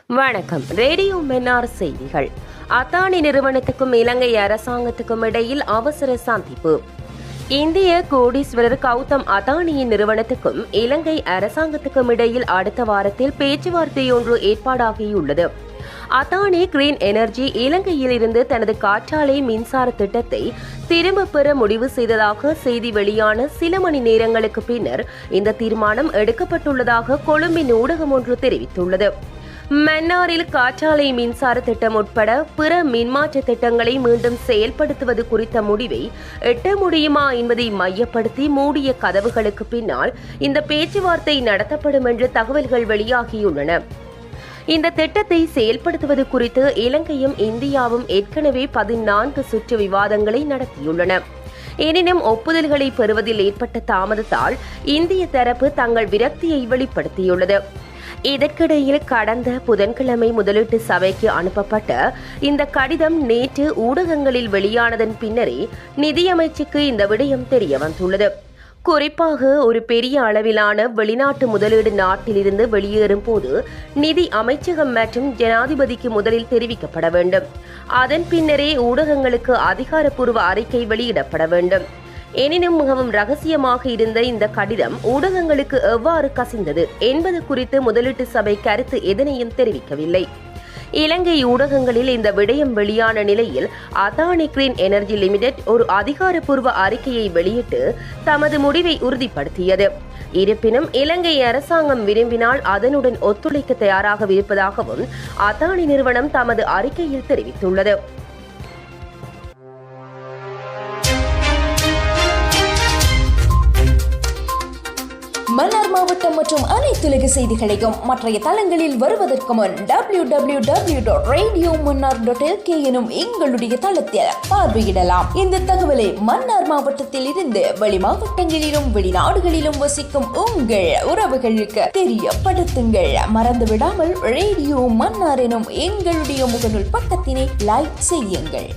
வணக்கம். ரேடியோ மன்னார் செய்திகள். அதானி நிறுவனத்துக்கும் இலங்கை அரசாங்கத்துக்கும் இடையில் அவசர சந்திப்பு. இந்திய கோடீஸ்வரர் கௌதம் அதானியின் நிறுவனத்துக்கும் இலங்கை அரசாங்கத்துக்கும் இடையில் அடுத்த வாரத்தில் பேச்சுவார்த்தை ஒன்று ஏற்பாடாகியுள்ளது. அதானி கிரீன் எனர்ஜி இலங்கையில் இருந்து தனது காற்றாலை மின்சார திட்டத்தை திரும்ப பெற முடிவு செய்ததாக செய்தி வெளியான சில மணி நேரங்களுக்கு பின்னர் இந்த தீர்மானம் எடுக்கப்பட்டுள்ளதாக கொழும்பின் ஊடகம் ஒன்று தெரிவித்துள்ளது. மன்னாரில் காற்றாலை மின்சார திட்டம் உட்பட பிற மின்மாற்ற திட்டங்களை மீண்டும் செயல்படுத்துவது குறித்த முடிவை எட்ட முடியுமா என்பதை மையப்படுத்தி மூடிய கதவுகளுக்கு பின்னால் இந்த பேச்சுவார்த்தை நடத்தப்படும் என்று தகவல்கள் வெளியாகியுள்ளன. இந்த திட்டத்தை செயல்படுத்துவது குறித்து இலங்கையும் இந்தியாவும் ஏற்கனவே 14 சுற்று விவாதங்களை நடத்தியுள்ளன. எனினும் ஒப்புதல்களை பெறுவதில் ஏற்பட்ட தாமதத்தால் இந்திய தரப்பு தங்கள் விரக்தியை வெளிப்படுத்தியுள்ளது. இதற்கிடையில் கடந்த புதன்கிழமை முதலீட்டு சபைக்கு அனுப்பப்பட்ட இந்த கடிதம் நேற்று ஊடகங்களில் வெளியானதன் பின்னரே நிதியமைச்சுக்கு இந்த விடயம் தெரிய வந்துள்ளது. குறிப்பாக ஒரு பெரிய அளவிலான வெளிநாட்டு முதலீடு நாட்டிலிருந்து வெளியேறும் போது நிதி அமைச்சகம் மற்றும் ஜனாதிபதிக்கு முதலில் தெரிவிக்கப்பட வேண்டும். அதன் பின்னரே ஊடகங்களுக்கு அதிகாரப்பூர்வ அறிக்கை வெளியிடப்பட வேண்டும். எனினும் மிகவும் ரகசியமாக இருந்த இந்த கடிதம் ஊடகங்களுக்கு எவ்வாறு கசிந்தது என்பது குறித்து முதலீட்டு சபை கருத்து எதனையும் தெரிவிக்கவில்லை. இலங்கை ஊடகங்களில் இந்த விடயம் வெளியான நிலையில் அதானி கிரீன் எனர்ஜி லிமிடெட் ஒரு அதிகாரப்பூர்வ அறிக்கையை வெளியிட்டு தமது முடிவை உறுதிப்படுத்தியது. இருப்பினும் இலங்கை அரசாங்கம் விரும்பினால் அதனுடன் ஒத்துழைக்க தயாராக இருப்பதாகவும் அதானி நிறுவனம் தமது அறிக்கையில் தெரிவித்துள்ளது. மன்னார் மாவட்டம் மற்றும் அனைத்துலக செய்திகளையும் மற்றைய தளங்களில் வருவதற்கு முன் www.radiomannar.lk எனும் எங்களுடைய தளத்தில் பார்வையிடலாம். இந்த தகவலை மன்னார் மாவட்டத்தில் இருந்து வெளி மாவட்டங்களிலும் வெளிநாடுகளிலும் வசிக்கும் உங்கள் உறவுகளுக்கு தெரியப்படுத்துங்கள். மறந்துவிடாமல் ரேடியோ மன்னார் எனும் எங்களுடைய முகநூல் பக்கத்தினை லைக் செய்யுங்கள்.